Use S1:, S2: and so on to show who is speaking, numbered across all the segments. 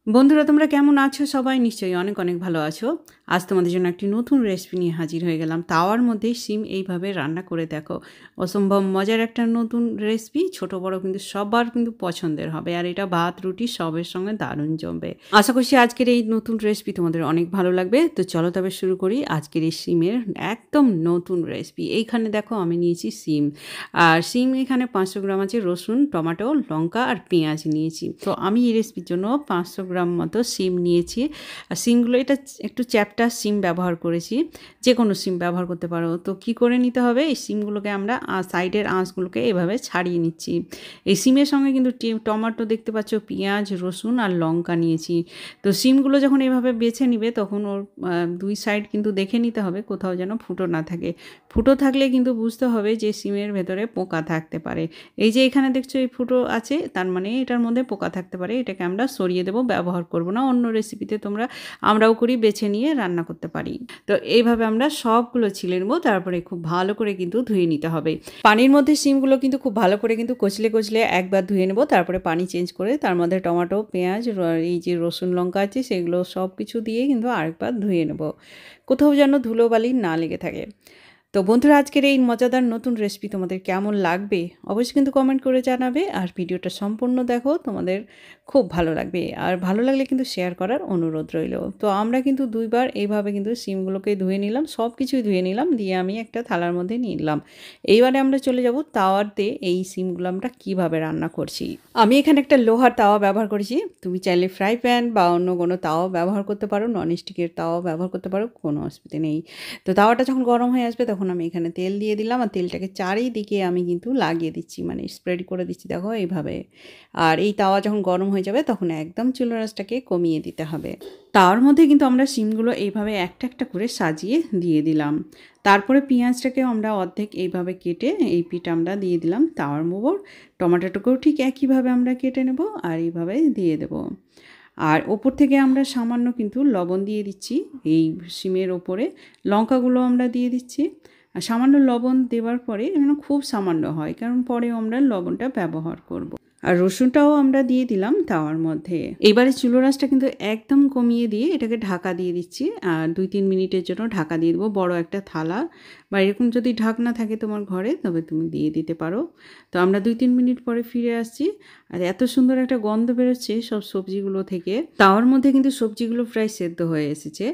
S1: বন্ধুরা তোমরা কেমন আছো? সবাই নিশ্চয়ই অনেক অনেক ভালো আছো। আজ তোমাদের জন্য একটি নতুন রেসিপি নিয়ে হাজির হয়ে গেলাম। তাওয়ার মধ্যে শিম এইভাবে রান্না করে দেখো। অসম্ভব মজার একটা নতুন রেসিপি, ছোট বড় কিন্তু সবার কিন্তু পছন্দের হবে, আর এটা ভাত রুটি সবের সঙ্গে দারুণ জমবে। আশা করছি আজকের এই নতুন রেসিপি তোমাদের অনেক ভালো লাগবে। তো চলো তবে শুরু করি আজকের এই শিমের একদম নতুন রেসিপি। এইখানে দেখো আমি নিয়েছি শিম, আর শিম এখানে 500 গ্রাম আছে, রসুন, টমেটো, লঙ্কা আর পেঁয়াজ নিয়েছি। তো আমি এই রেসিপির জন্য 500 গ্রাম মতো শিম নিয়েছি। আর শিমগুলো এটা একটু চ্যাপ্টা শিম ব্যবহার করেছি, যে কোনো শিম ব্যবহার করতে পারো। তো কি করে নিতে হবে, এই শিমগুলোকে আমরা সাইডের আঁশগুলোকে এভাবে ছাড়িয়ে নিচ্ছি। এই শিমের সঙ্গে কিন্তু টমেটো দেখতে পাচ্ছ, পেঁয়াজ, রসুন আর লঙ্কা নিয়েছি। তো শিমগুলো যখন এভাবে বেছে নিবে তখন ওর দুই সাইড কিন্তু দেখে নিতে হবে কোথাও যেন ফুটো না থাকে। ফুটো থাকলে কিন্তু বুঝতে হবে যে শিমের ভেতরে পোকা থাকতে পারে। এই যে এখানে দেখছো এই ফুটো আছে, তার মানে এটার মধ্যে পোকা থাকতে পারে। এটাকে আমরা সরিয়ে দেবো, ব্যবহার করব না। অন্য রেসিপিতে আমরাও করি, বেছে নিয়ে রান্না করতে পারি। তো এইভাবে আমরা সবগুলো ছিলে নেবো, তারপরে খুব ভালো করে কিন্তু ধুয়ে নিতে হবে। পানির মধ্যে শিমগুলো কিন্তু খুব ভালো করে কিন্তু কচলে কচলে একবার ধুয়ে নেবো, তারপরে পানি চেঞ্জ করে তার মধ্যে টমেটো, পেঁয়াজ, এই যে রসুন লঙ্কা আছে সেগুলো সব কিছু দিয়ে কিন্তু আরেকবার ধুয়ে নেব, কোথাও যেন ধুলোবালি না লেগে থাকে। তো বন্ধুরা আজকের এই মজাদার নতুন রেসিপি তোমাদের কেমন লাগবে অবশ্যই কিন্তু কমেন্ট করে জানাবে, আর ভিডিওটা সম্পূর্ণ দেখো, তোমাদের খুব ভালো লাগবে। আর ভালো লাগলে কিন্তু শেয়ার করার অনুরোধ রইল। তো আমরা কিন্তু দুইবার এইভাবে কিন্তু শিমগুলোকে ধুয়ে নিলাম, সব কিছুই ধুয়ে নিলাম, দিয়ে আমি একটা থালার মধ্যে নিলাম। এইবারে আমরা চলে যাব তাওয়াতে এই শিমগুলো আমরা কীভাবে রান্না করছি। আমি এখানে একটা লোহার তাওয়া ব্যবহার করেছি, তুমি চাইলে ফ্রাই প্যান বা অন্য কোনো তাওয়া ব্যবহার করতে পারো, ননস্টিকের তাওয়া ব্যবহার করতে পারো, কোনো অসুবিধা নেই। তো তাওয়াটা যখন গরম হয়ে আসবে তখন আমি এখানে তেল দিয়ে দিলাম, আর তেলটাকে চারিদিকে আমি কিন্তু লাগিয়ে দিচ্ছি, মানে স্প্রেড করে দিচ্ছি দেখো এইভাবে। আর এই তাওয়া যখন গরম হয়ে যাবে তখন একদম চুলার আঁচটাকে কমিয়ে দিতে হবে। তাওয়ার মধ্যে কিন্তু আমরা শিমগুলো এইভাবে একটা একটা করে সাজিয়ে দিয়ে দিলাম। তারপরে পেঁয়াজটাকেও আমরা অর্ধেক এইভাবে কেটে এই পিঠ আমরা দিয়ে দিলাম তাওয়ার উপর। টমেটোটাকেও ঠিক একইভাবে আমরা কেটে নেব আর এইভাবে দিয়ে দেব। আর ওপর থেকে আমরা সামান্য কিন্তু লবণ দিয়ে দিচ্ছি এই শিমের ওপরে, লঙ্কাগুলো আমরা দিয়ে দিচ্ছি। আর সামান্য লবণ দেওয়ার পরে যেন খুব সামান্য হয়, কারণ পরে আমরা লবণটা ব্যবহার করব। আর রসুনটাও আমরা দিয়ে দিলাম তাওয়ার মধ্যে। এবারে চুলো রাসটা কিন্তু একদম কমিয়ে দিয়ে এটাকে ঢাকা দিয়ে দিচ্ছি, আর 2-3 মিনিটের জন্য ঢাকা দিয়ে দেবো। বড় একটা থালা বা এরকম যদি ঢাকনা থাকে তোমার ঘরে তবে তুমি দিয়ে দিতে পারো। তো আমরা 2-3 মিনিট পরে ফিরে আসছি, আর এত সুন্দর একটা গন্ধ বেরোচ্ছে সব সবজিগুলো থেকে। তাওয়ার মধ্যে কিন্তু সবজিগুলো প্রায় সেদ্ধ হয়ে এসেছে।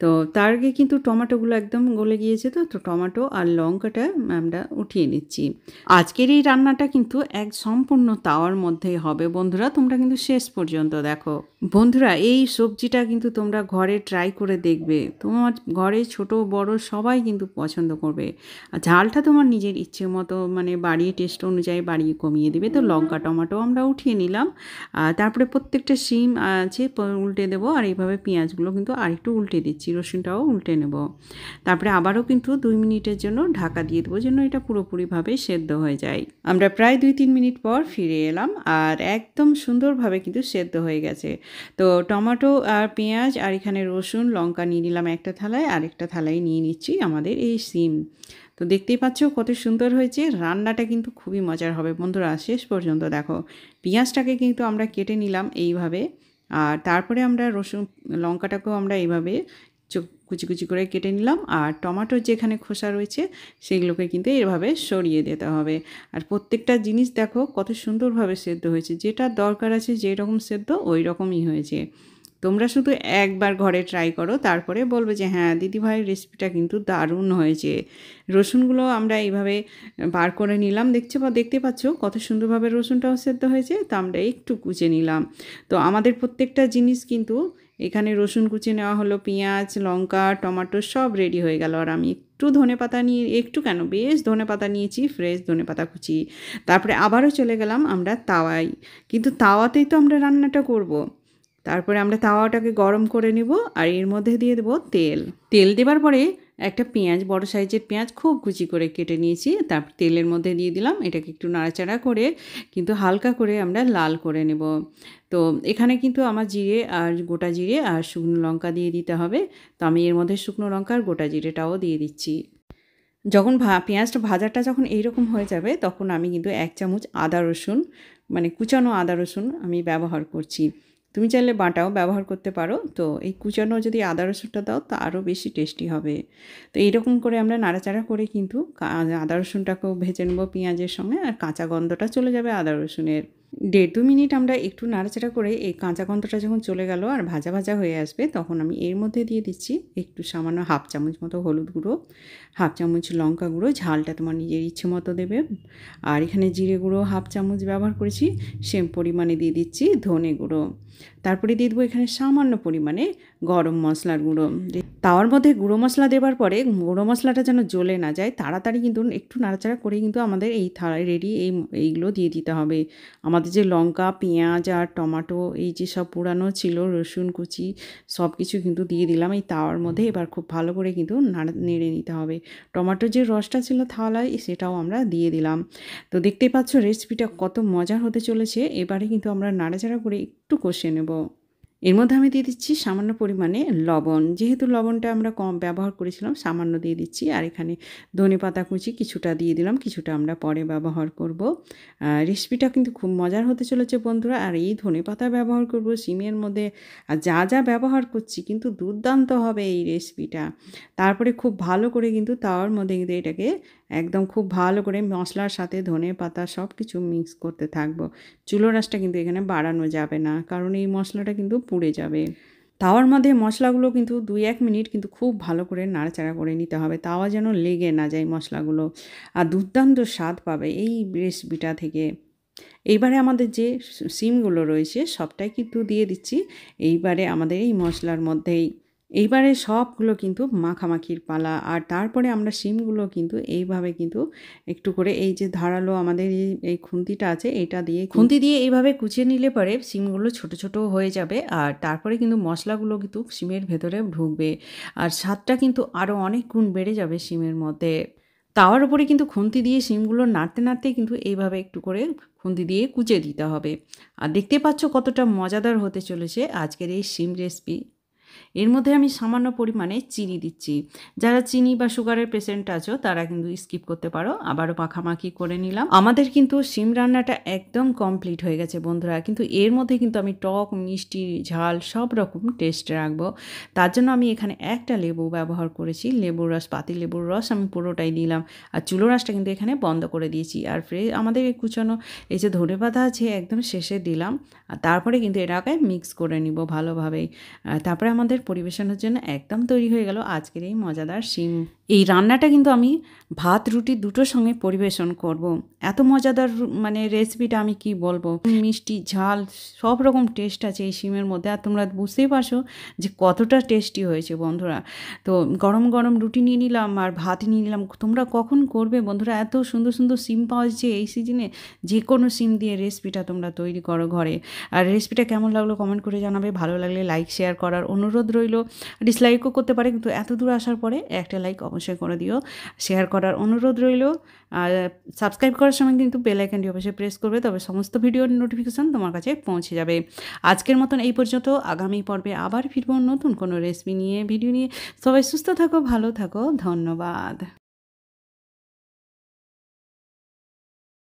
S1: তো তার আগে কিন্তু টমেটোগুলো একদম গলে গিয়েছে। তো টমেটো আর লঙ্কাটা আমরা উঠিয়ে নিচ্ছি। আজকের এই রান্নাটা কিন্তু এক সম্পূর্ণ তাওয়ার মধ্যেই হবে বন্ধুরা, তোমরা কিন্তু শেষ পর্যন্ত দেখো। বন্ধুরা এই সবজিটা কিন্তু তোমরা ঘরে ট্রাই করে দেখবে, তোমার ঘরে ছোট বড় সবাই কিন্তু পছন্দ করবে। আর ঝালটা তোমার নিজের ইচ্ছে মতো মানে বাড়িয়ে টেস্ট অনুযায়ী বাড়িয়ে কমিয়ে দেবে। তো লঙ্কা টমেটো আমরা উঠিয়ে নিলাম, তারপরে প্রত্যেকটা শিম আছে উল্টে দেবো, আর এইভাবে পেঁয়াজগুলো কিন্তু আরেকটু উল্টে দিচ্ছি, রসুনটাও উল্টে নেব। তারপরে আবারও কিন্তু 2 মিনিটের জন্য ঢাকা দিয়ে দেবো যেন এটা পুরোপুরিভাবে সেদ্ধ হয়ে যায়। আমরা প্রায় 2-3 মিনিট পর ফিরে এলাম, আর একদম সুন্দরভাবে কিন্তু সেদ্ধ হয়ে গেছে। তো টমেটো আর পেঁয়াজ আর এখানে রসুন লঙ্কা নিয়ে নিলাম একটা থালায়, আরেকটা থালায় নিয়ে নিচ্ছি আমাদের এই শিম। তো দেখতেই পাচ্ছ কত সুন্দর হয়েছে। রান্নাটা কিন্তু খুবই মজার হবে বন্ধুরা, শেষ পর্যন্ত দেখো। পেঁয়াজটাকে কিন্তু আমরা কেটে নিলাম এইভাবে, আর তারপরে আমরা রসুন লঙ্কাটাকেও আমরা এইভাবে কুচি কুচি করে কেটে নিলাম, আর টমেটোর যেখানে খোসা রয়েছে সেগুলোকে কিন্তু এভাবে সরিয়ে দিতে হবে। আর প্রত্যেকটা জিনিস দেখো কত সুন্দরভাবে সেদ্ধ হয়েছে, যেটা দরকার আছে যেই রকম সেদ্ধ ওই রকমই হয়েছে। তোমরা শুধু একবার ঘরে ট্রাই করো, তারপরে বলবে যে হ্যাঁ দিদিভাইয়ের রেসিপিটা কিন্তু দারুণ হয়েছে। রসুনগুলো আমরা এইভাবে বার করে নিলাম, দেখতে পাচ্ছ কত সুন্দরভাবে রসুনটাও সেদ্ধ হয়েছে। তো আমরা একটু কুচে নিলাম। তো আমাদের প্রত্যেকটা জিনিস কিন্তু এখানে রসুন কুচে নেওয়া হলো, পেঁয়াজ লঙ্কা টমেটো সব রেডি হয়ে গেল। আর আমি একটু ধনেপাতা নিয়ে, একটু কেন বেশ ধনেপাতা নিয়েছি, ফ্রেশ ধনেপাতা কুচি। তারপরে আবারও চলে গেলাম আমরা তাওয়ায়, কিন্তু তাওয়াতেই তো আমরা রান্নাটা করব। তারপরে আমরা তাওয়াটাকে গরম করে নেব, আর এর মধ্যে দিয়ে দেবো তেল। তেল দেবার পরে একটা পেঁয়াজ, বড় সাইজের পেঁয়াজ খুব কুচি করে কেটে নিয়েছি, তারপর তেলের মধ্যে দিয়ে দিলাম। এটাকে একটু নাড়াচাড়া করে কিন্তু হালকা করে আমরা লাল করে নেব। তো এখানে কিন্তু আমার জিরে আর গোটা জিরে আর শুকনো লঙ্কা দিয়ে দিতে হবে। তো আমি এর মধ্যে শুকনো লঙ্কা আর গোটা জিরেটাও দিয়ে দিচ্ছি। যখন পেঁয়াজটা ভাজাটা যখন এইরকম হয়ে যাবে তখন আমি কিন্তু 1 চামচ আদা রসুন মানে কুচানো আদা রসুন আমি ব্যবহার করছি। তুমি চাইলে বাটাও ব্যবহার করতে পারো। তো এই কুচানো যদি আদা রসুনটা দাও তো আরও বেশি টেস্টি হবে। তো এইরকম করে আমরা নাড়াচাড়া করে কিন্তু আদা রসুনটাকেও ভেজে নেবো পেঁয়াজের সঙ্গে, আর কাঁচা গন্ধটা চলে যাবে আদা রসুনের। 1.5-2 মিনিট আমরা একটু নাড়াচাড়া করে এই কাঁচা গন্ধটা যখন চলে গেল আর ভাজা ভাজা হয়ে আসবে, তখন আমি এর মধ্যে দিয়ে দিচ্ছি একটু সামান্য 1/2 চামচ মতো হলুদ গুঁড়ো, 1/2 চামচ লঙ্কা গুঁড়ো, ঝালটা তোমার নিজের ইচ্ছে মতো দেবে। আর এখানে জিরে গুঁড়ো 1/2 চামচ ব্যবহার করেছি, সেম পরিমাণে দিয়ে দিচ্ছি ধনে গুঁড়ো। তারপরে দিয়ে দেবো এখানে সামান্য পরিমাণে গরম মশলার গুঁড়ো। তাওয়ার মধ্যে গুঁড়ো মশলা দেওয়ার পরে গুঁড়ো মশলাটা যেন জ্বলে না যায়, তাড়াতাড়ি কিন্তু একটু নাড়াচাড়া করে কিন্তু আমাদের এই থালায় রেডি এইগুলো দিয়ে দিতে হবে। আমাদের যে লঙ্কা, পেঁয়াজ আর টমেটো এই যে সব পুরানো ছিল, রসুন কুচি সব কিছু কিন্তু দিয়ে দিলাম এই তাওয়ার মধ্যে। এবার খুব ভালো করে কিন্তু নেড়ে নিতে হবে। টমেটোর যে রসটা ছিল থালায় সেটাও আমরা দিয়ে দিলাম। তো দেখতেই পাচ্ছ রেসিপিটা কত মজার হতে চলেছে। এবারে কিন্তু আমরা নাড়াচাড়া করে একটু কষিয়ে নেব। এর মধ্যে আমি দিয়ে দিচ্ছি সামান্য পরিমাণে লবণ, যেহেতু লবণটা আমরা কম ব্যবহার করেছিলাম সামান্য দিয়ে দিচ্ছি। আর এখানে ধনেপাতা কুচি কিছুটা দিয়ে দিলাম, কিছুটা আমরা পরে ব্যবহার করব। রেসিপিটা কিন্তু খুব মজার হতে চলেছে বন্ধুরা। আর এই ধনেপাতা ব্যবহার করব সিমের মধ্যে, আর যা যা ব্যবহার করছি কিন্তু দুর্দান্ত হবে এই রেসিপিটা। তারপরে খুব ভালো করে কিন্তু তাওয়ার মধ্যে কিন্তু এটাকে একদম খুব ভালো করে মশলার সাথে ধনেপাতা সব কিছু মিক্স করতে থাকবো। চুলোর আঁচটা কিন্তু এখানে বাড়ানো যাবে না, কারণ এই মশলাটা কিন্তু পুড়ে যাবে। তাওয়ার মধ্যে মশলাগুলো কিন্তু 2-1 মিনিট কিন্তু খুব ভালো করে নাড়াচাড়া করে নিতে হবে, তাওয়া যেন লেগে না যায় মশলাগুলো। আর দুর্দান্ত স্বাদ পাবে এই রেসিপিটা থেকে। এইবারে আমাদের যে সিমগুলো রয়েছে সবটাই কিন্তু দিয়ে দিচ্ছি এইবারে আমাদের এই মশলার মধ্যেই। এইবারে সবগুলো কিন্তু মাখামাখির পালা। আর তারপরে আমরা শিমগুলো কিন্তু এইভাবে কিন্তু একটু করে এই যে ধারালো আমাদের এই খুন্তিটা আছে এটা দিয়ে খুন্তি দিয়ে এইভাবে কুচিয়ে নিলে পরে শিমগুলো ছোট ছোট হয়ে যাবে। আর তারপরে কিন্তু মশলাগুলো কিন্তু শিমের ভেতরে ঢুকবে, আর স্বাদটা কিন্তু আরও অনেক গুণ বেড়ে যাবে শিমের মধ্যে। তাওয়ার উপরে কিন্তু খুন্তি দিয়ে শিমগুলো নাড়তে নাড়তে কিন্তু এইভাবে একটু করে খুন্তি দিয়ে কুচে দিতে হবে। আর দেখতে পাচ্ছ কতটা মজাদার হতে চলেছে আজকের এই শিম রেসিপি। এর মধ্যে আমি সামান্য পরিমাণে চিনি দিচ্ছি। যারা চিনি বা সুগারের পেশেন্ট আছো তারা কিন্তু স্কিপ করতে পারো। আবারও মাখামাখি করে নিলাম। আমাদের কিন্তু শিম রান্নাটা একদম কমপ্লিট হয়ে গেছে বন্ধুরা। কিন্তু এর মধ্যে কিন্তু আমি টক, মিষ্টি, ঝাল সব রকম টেস্ট রাখবো। তার জন্য আমি এখানে একটা লেবু ব্যবহার করেছি, লেবুর রস, পাতি লেবুর রস আমি পুরোটাই দিলাম। আর চুলোর আঁচটা কিন্তু এখানে বন্ধ করে দিয়েছি। আর আমাদের এই কুচানো এই যে ধনেপাতা আছে একদম শেষে দিলাম। আর তারপরে কিন্তু এটাকে মিক্স করে নিব ভালোভাবেই। তারপরে আমাদের পরিবেশনের জন্য একদম তৈরি হয়ে গেল আজকের এই মজাদার শিম। এই রান্নাটা কিন্তু আমি ভাত রুটি দুটোর সঙ্গে পরিবেশন করব। এত মজাদার মানে রেসিপিটা আমি কি বলবো, মিষ্টি ঝাল সব রকম টেস্ট আছে এই শিমের মধ্যে। আর তোমরা বুঝতেই পারছো যে কতটা টেস্টি হয়েছে বন্ধুরা। তো গরম গরম রুটি নিয়ে নিলাম আর ভাত নিয়ে নিলাম। তোমরা কখন করবে বন্ধুরা, এত সুন্দর সুন্দর সিম পাওয়া যাচ্ছে এই সিজনে। যে কোনো সিম দিয়ে রেসিপিটা তোমরা তৈরি করো ঘরে। আর রেসিপিটা কেমন লাগলো কমেন্ট করে জানাবে। ভালো লাগলে লাইক শেয়ার করার অনুরোধ রইল। ডিসলাইকও করতে পারে, কিন্তু এত দূর আসার পরে একটা লাইক অবশ্যই করে দিও। শেয়ার করার অনুরোধ রইল। আর সাবস্ক্রাইব করার সময় কিন্তু বেল আইকনটি অবশ্যই প্রেস করবে, তবে সমস্ত ভিডিওর নোটিফিকেশান তোমার কাছে পৌঁছে যাবে। আজকের মতন এই পর্যন্ত। আগামী পর্বে আবার ফিরবো নতুন কোনো রেসিপি নিয়ে, ভিডিও নিয়ে। সবাই সুস্থ থাকো, ভালো থাকো, ধন্যবাদ।